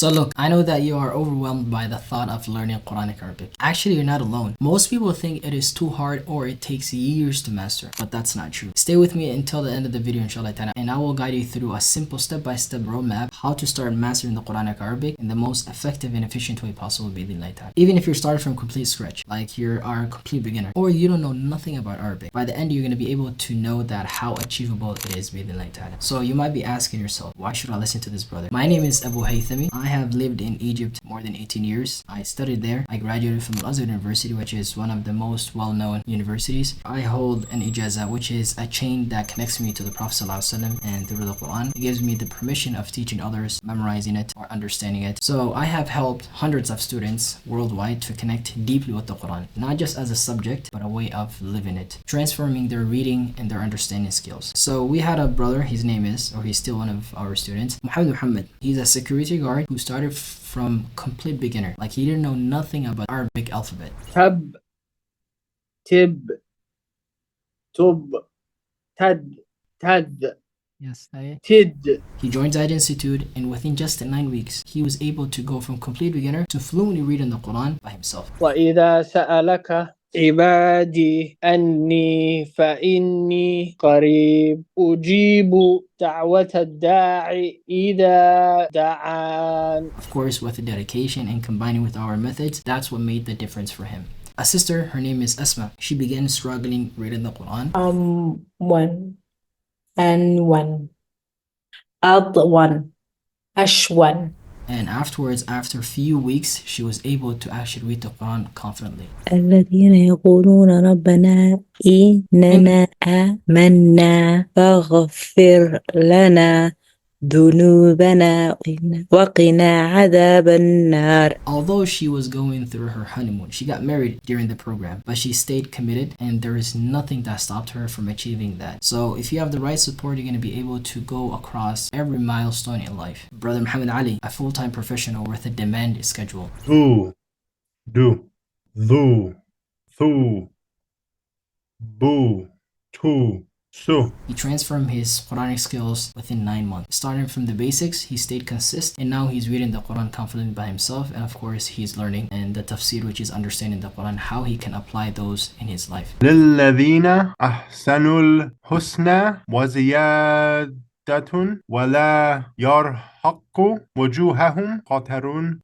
So look, I know that you are overwhelmed by the thought of learning Quranic Arabic. Actually, you're not alone. Most people think it is too hard or it takes years to master, but that's not true. Stay with me until the end of the video, inshallah ta'ala, and I will guide you through a simple step-by-step roadmap how to start mastering the Quranic Arabic in the most effective and efficient way possible, bi'idhnillah ta'ala. Even if you're starting from complete scratch, like you are a complete beginner, or you don't know nothing about Arabic, by the end you're going to be able to know that how achievable it is, bi'idhnillah ta'ala. So you might be asking yourself, why should I listen to this brother? My name is Abu Haythami. I have lived in Egypt more than 18 years. I studied there. I graduated from Al-Azhar University, which is one of the most well-known universities. I hold an ijazah, which is a chain that connects me to the Prophet ﷺ and through the Quran. It gives me the permission of teaching others, memorizing it or understanding it. So I have helped hundreds of students worldwide to connect deeply with the Quran, not just as a subject, but a way of living it, transforming their reading and their understanding skills. So we had a brother, his name is, or he's still one of our students, Muhammad. He's a security guard who started from complete beginner. Like he didn't know nothing about Arabic alphabet. Tab, tib, tub, tad, tad, Yes, tid. He joined Zaid Institute, and within just 9 weeks, he was able to go from complete beginner to fluently reading the Quran by himself. وَإِذَا سَأَلَكَ عبادي أني فإني قريب أجيب دعوة الداعي إذا دعان. Of course, with the dedication and combining with our methods, that's what made the difference for him. A sister, her name is Asma. She began struggling reading the Quran. One and one. One. Ashwan. And afterwards, after a few weeks, she was able to actually read the Quran confidently. الذين يقولون ربنا إننا آمنا فاغفر لنا ذنوبنا وقنا عذاب النار. Although she was going through her honeymoon, she got married during the program, but she stayed committed, and there is nothing that stopped her from achieving that. So if you have the right support, you're going to be able to go across every milestone in life. Brother Muhammad Ali, a full-time professional with a demand schedule. Do, thu, bu, tu, su. He transformed his Quranic skills within 9 months. Starting from the basics, he stayed consistent, and now he's reading the Quran confidently by himself, and of course he's learning and the tafsir, which is understanding the Quran, how he can apply those in his life. للذين أحسنوا الحسنى وزيادة ولا يرهق وجوههم قتر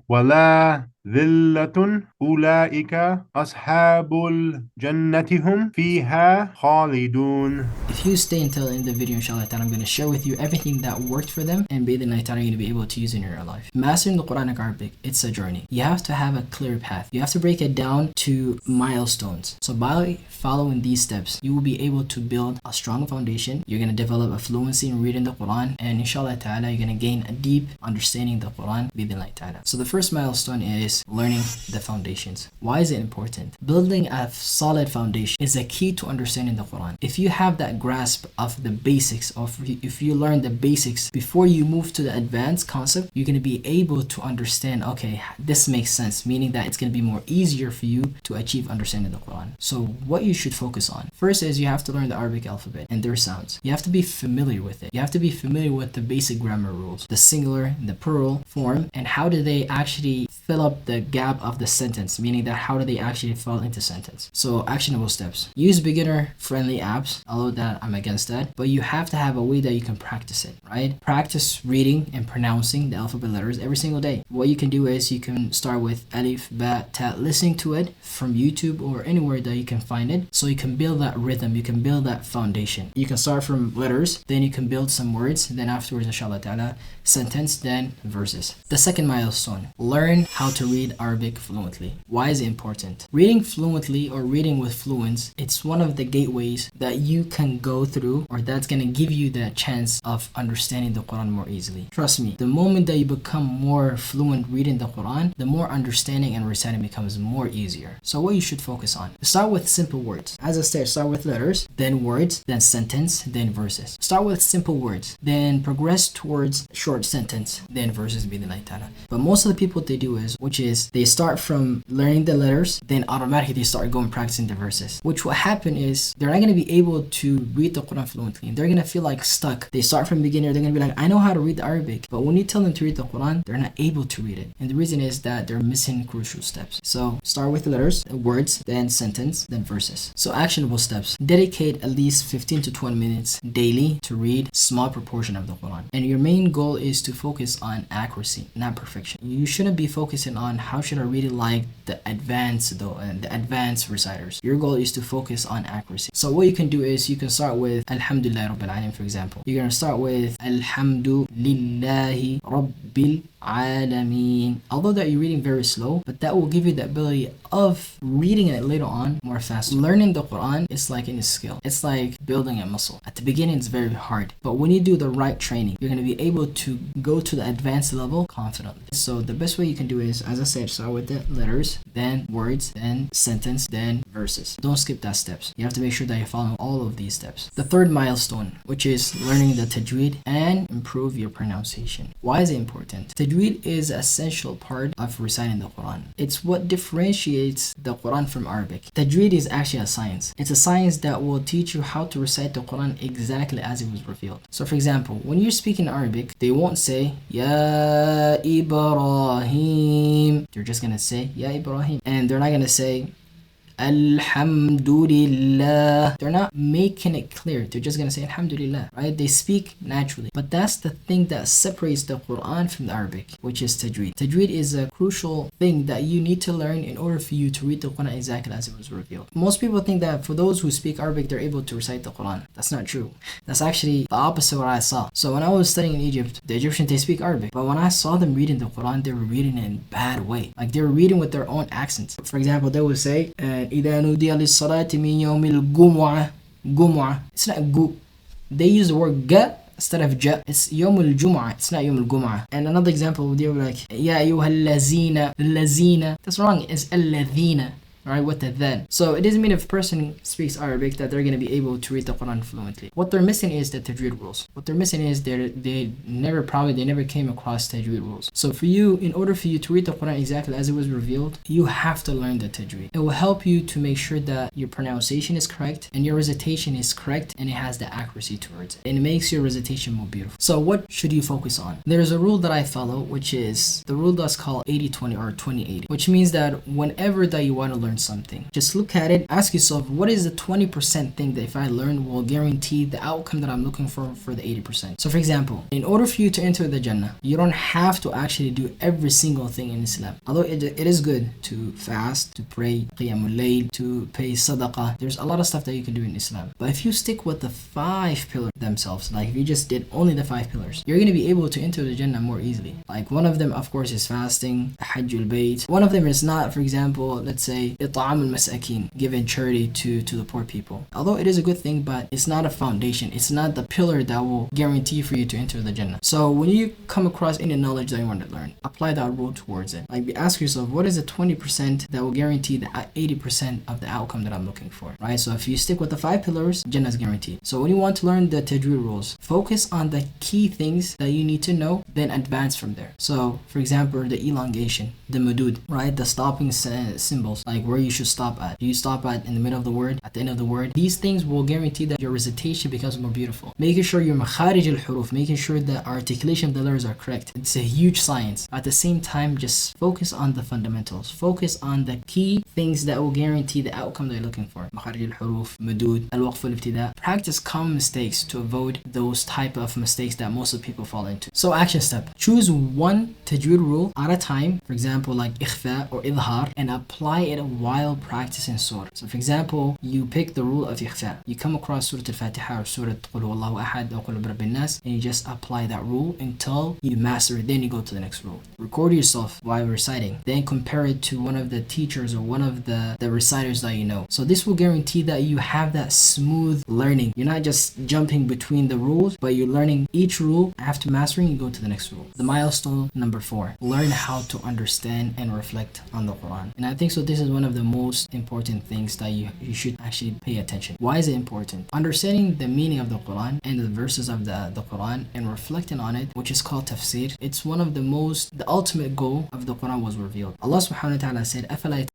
ولا ذلة أولئك أصحاب الجنة هم فيها خالدون. If you stay until the end of the video, inshallah, I'm going to share with you everything that worked for them, and bi'idhnillah ta'ala, you're going to be able to use in your life. Mastering the Quranic Arabic, it's a journey. You have to have a clear path. You have to break it down to milestones. So by following these steps, you will be able to build a strong foundation. You're going to develop a fluency in reading the Quran, and inshallah ta'ala, you're going to gain a deep understanding of the Quran, bi'idhnillah ta'ala. So the first milestone is learning the foundations. Why is it important? Building a solid foundation is a key to understanding the Quran. If you have that grasp of the basics, if you learn the basics before you move to the advanced concept, you're going to be able to understand, okay, this makes sense, meaning that it's going to be more easier for you to achieve understanding the Quran. So what you should focus on first is you have to learn the Arabic alphabet and their sounds. You have to be familiar with it. You have to be familiar with the basic grammar rules, the singular and the plural form, and how do they actually fill up the gap of the sentence, meaning that how do they actually fall into sentence. So actionable steps: use beginner friendly apps, although that I'm against that, but you have to have a way that you can practice it, right? Practice reading and pronouncing the alphabet letters every single day. What you can do is you can start with alif, ba, ta, listening to it from YouTube or anywhere that you can find it, so you can build that rhythm, you can build that foundation. You can start from letters, then you can build some words, then afterwards, inshallah ta'ala, sentence, then verses. The second milestone: learn how to read Arabic fluently. Why is it important? Reading fluently or reading with fluence, it's one of the gateways that you can go through, or that's going to give you the chance of understanding the Quran more easily. Trust me, the moment that you become more fluent reading the Quran, the more understanding and reciting becomes more easier. So what you should focus on: start with simple words. As I said, start with letters, then words, then sentence, then verses. Start with simple words, then progress towards short short sentence, then verses bi'idhnillahi ta'ala. But most of the people, what they do is, which is they start from learning the letters, then automatically they start going practicing the verses. Which what happen is they're not going to be able to read the Quran fluently. They're going to feel like stuck. They start from beginner, they're going to be like, I know how to read the Arabic. But when you tell them to read the Quran, they're not able to read it. And the reason is that they're missing crucial steps. So start with the letters, words, then sentence, then verses. So actionable steps. Dedicate at least 15 to 20 minutes daily to read small proportion of the Quran. And your main goal is to focus on accuracy, not perfection. You shouldn't be focusing on how should I read it like the advanced reciters. Your goal is to focus on accuracy. So what you can do is you can start with Alhamdulillah Rabbil Alamin, for example. You're going to start with Alhamdulillahi Rabbil Alameen. Although that you're reading very slow, but that will give you the ability of reading it later on more fast. Learning the Quran is like any skill. It's like building a muscle. At the beginning, it's very hard. But when you do the right training, you're going to be able to go to the advanced level confidently. So the best way you can do is, as I said, start with the letters, then words, then sentence, then verses. Don't skip that steps. You have to make sure that you follow all of these steps. The third milestone, which is learning the Tajweed and improve your pronunciation. Why is it important? Tajweed is an essential part of reciting the Quran. It's what differentiates the Quran from Arabic. Tajweed is actually a science. It's a science that will teach you how to recite the Quran exactly as it was revealed. So for example, when you're speaking Arabic, they won't say Ya Ibrahim. They're just gonna say Ya Ibrahim. And they're not gonna say Alhamdulillah. They're not making it clear. They're just gonna say Alhamdulillah, right? They speak naturally. But that's the thing that separates the Quran from the Arabic, which is Tajweed. Tajweed is a crucial thing that you need to learn in order for you to read the Quran exactly as it was revealed. Most people think that for those who speak Arabic, they're able to recite the Quran. That's not true. That's actually the opposite of what I saw. So when I was studying in Egypt, the Egyptians, they speak Arabic. But when I saw them reading the Quran, they were reading it in a bad way. Like they were reading with their own accents. For example, they would say, إذا نودي للصلاة من يوم الجمعة. It's not gu. They use the word ga instead of ja. It's يوم الجمعة. It's not يوم الجمعة. And another example, they were like يا أيها الذين. That's wrong. It's الذين. Right, with the then. So it doesn't mean if a person speaks Arabic that they're going to be able to read the Quran fluently. What they're missing is the Tajweed rules. What they're missing is they never came across Tajweed rules. So for you, in order for you to read the Quran exactly as it was revealed, you have to learn the Tajweed. It will help you to make sure that your pronunciation is correct and your recitation is correct and it has the accuracy towards it. And it makes your recitation more beautiful. So what should you focus on? There's a rule that I follow, which is the rule that's called 80-20 or 20-80, which means that whenever that you want to learn something, just look at it, ask yourself, what is the 20% thing that if I learn will guarantee the outcome that I'm looking for the 80%? So for example, in order for you to enter the Jannah, you don't have to actually do every single thing in Islam. Although it is good to fast, to pray, qiyamul layl, to pay sadaqah. There's a lot of stuff that you can do in Islam. But if you stick with the 5 pillars themselves, like if you just did only the 5 pillars, you're going to be able to enter the Jannah more easily. Like one of them, of course, is fasting, hajjul bayt. One of them is not, for example, let's say it'am al-mas'akin, giving charity to the poor people. Although it is a good thing, but it's not a foundation. It's not the pillar that will guarantee for you to enter the Jannah. So when you come across any knowledge that you want to learn, apply that rule towards it. Like ask yourself, what is the 20% that will guarantee the 80% of the outcome that I'm looking for, right? So if you stick with the 5 pillars, Jannah is guaranteed. So when you want to learn the Tajweed rules, focus on the key things that you need to know, then advance from there. So for example, the elongation, the madud, right? The stopping symbols, like where you should stop at. Do you stop at in the middle of the word, at the end of the word? These things will guarantee that your recitation becomes more beautiful. Making sure your makharij al-huruf, making sure that articulation of the letters are correct. It's a huge science. At the same time, just focus on the fundamentals. Focus on the key things that will guarantee the outcome that you're looking for. Makharij al-huruf, madud, al-waqf al-ibtida. Practice common mistakes to avoid those type of mistakes that most of the people fall into. So action step. Choose one Tajweed rule at a time. For example, like ikhfa or idhar, and apply it while practicing surah. So for example, you pick the rule of ikhfa. You come across Surah Al-Fatiha or Surah Qul Huwallahu Ahad or Qul Rabbin Nas, and you just apply that rule until you master it. Then you go to the next rule. Record yourself while reciting. Then compare it to one of the teachers or one of the reciters that you know. So this will guarantee that you have that smooth learning. You're not just jumping between the rules, but you're learning each rule. After mastering, you go to the next rule. The milestone number 4. Learn how to understand and reflect on the Quran. And I think so this is one one of the most important things that you should actually pay attention. Why is it important? Understanding the meaning of the Quran and the verses of the Quran and reflecting on it, which is called tafsir, it's one of the ultimate goal of the Quran was revealed. Allah subhanahu wa ta'ala said, أَفَلَا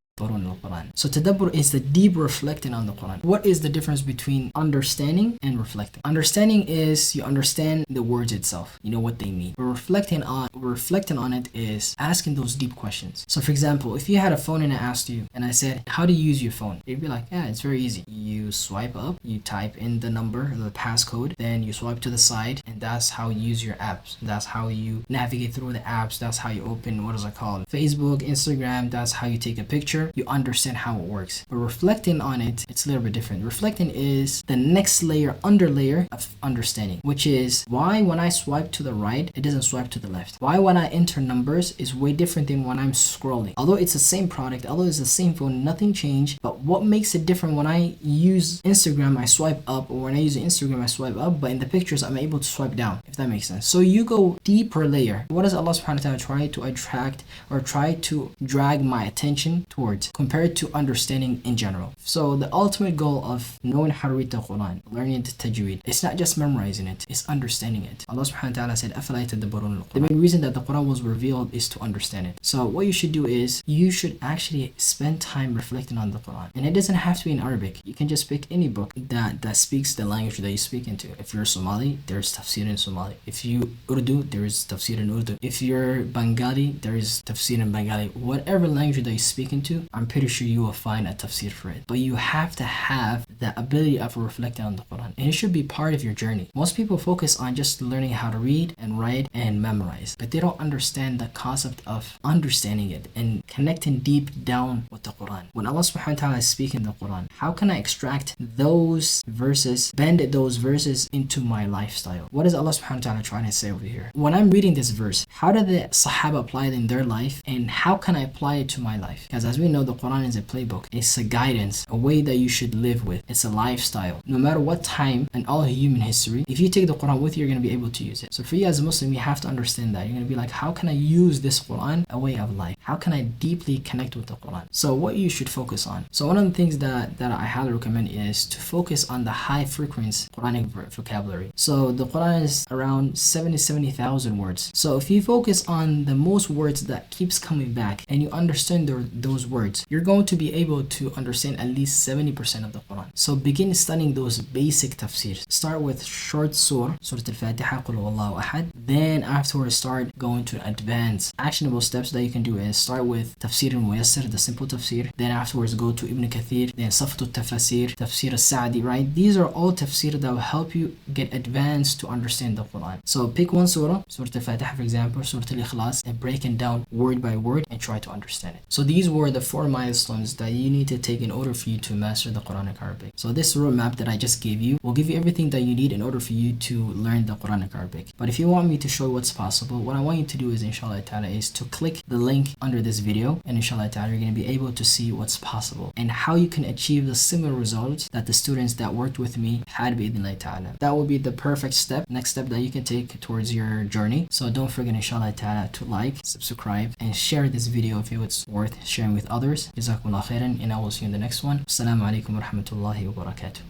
So tadabbur is the deep reflecting on the Quran. What is the difference between understanding and reflecting? Understanding is you understand the words itself, you know what they mean. But reflecting on it is asking those deep questions. So for example, if you had a phone and I asked you and I said, how do you use your phone? You'd be like, yeah, it's very easy. You swipe up, you type in the number, the passcode, then you swipe to the side, and that's how you use your apps. That's how you navigate through the apps. That's how you open, what is it called? Facebook, Instagram, that's how you take a picture. You understand how it works. But reflecting on it, it's a little bit different. Reflecting is the next layer, under layer of understanding, which is why when I swipe to the right, it doesn't swipe to the left. Why when I enter numbers is way different than when I'm scrolling. Although it's the same product, although it's the same phone, nothing changed. But what makes it different when I use Instagram, I swipe up, or when I use Instagram, I swipe up, but in the pictures, I'm able to swipe down, if that makes sense. So you go deeper layer. What does Allah subhanahu wa ta'ala try to attract or try to drag my attention towards compared to understanding in general? So the ultimate goal of knowing how to read the Quran, learning the Tajweed, it's not just memorizing it, it's understanding it. Allah subhanahu wa ta'ala said, أَفَلَا يَتَدَبَّرُونَ الْقُرْآنَ. The main reason that the Quran was revealed is to understand it. So what you should do is, you should actually spend time reflecting on the Quran. And it doesn't have to be in Arabic. You can just pick any book that speaks the language that you speak into. If you're Somali, there's tafsir in Somali. If you Urdu, there is tafsir in Urdu. If you're Bengali, there is tafsir in Bengali. Whatever language that you speak into, I'm pretty sure you will find a tafsir for it. But you have to have the ability of reflecting on the Quran, and it should be part of your journey. Most people focus on just learning how to read and write and memorize, but they don't understand the concept of understanding it and connecting deep down with the Quran. When Allah subhanahu wa ta'ala is speaking the Quran, how can I extract those verses, bend those verses into my lifestyle? What is Allah subhanahu wa ta'ala trying to say over here? When I'm reading this verse, how did the Sahaba apply it in their life, and how can I apply it to my life? Because as we know, the Quran is a playbook. It's a guidance, a way that you should live with. It's a lifestyle. No matter what time in all human history, if you take the Quran with you, you're going to be able to use it. So for you as a Muslim, you have to understand that. You're going to be like, how can I use this Quran a way of life? How can I deeply connect with the Quran? So what you should focus on. So one of the things that I highly recommend is to focus on the high frequency Quranic vocabulary. So the Quran is around 70,000 words. So if you focus on the most words that keeps coming back and you understand those words, you're going to be able to understand at least 70% of the Quran. So begin studying those basic tafsirs. Start with short surah Al-Fatiha, Qul Huwallahu Ahad. Then afterwards start going to advanced actionable steps that you can do is start with Tafsir al-Muyassar, the simple tafsir. Then afterwards go to Ibn Kathir, then Safat al-Tafasir, Tafsir al-Sa'di, right? These are all tafsir that will help you get advanced to understand the Quran. So pick one surah, Surah Al-Fatiha for example, Surah Al-Ikhlas, and break it down word by word and try to understand it. So these were the 4 milestones that you need to take in order for you to master the Quranic Arabic. So this roadmap that I just gave you will give you everything that you need in order for you to learn the Quranic Arabic. But if you want me to show you what's possible, what I want you to do is, inshallah ta'ala, is to click the link under this video, and inshallah ta'ala, you're going to be able to see what's possible and how you can achieve the similar results that the students that worked with me had, bi'idhnillah ta'ala. That will be the perfect next step that you can take towards your journey. So don't forget, inshallah ta'ala, to like, subscribe, and share this video if it's worth sharing with others. Jazakumullah khairan, and I will see you in the next one. Assalamu alaikum wa rahmatullahi wa barakatuh.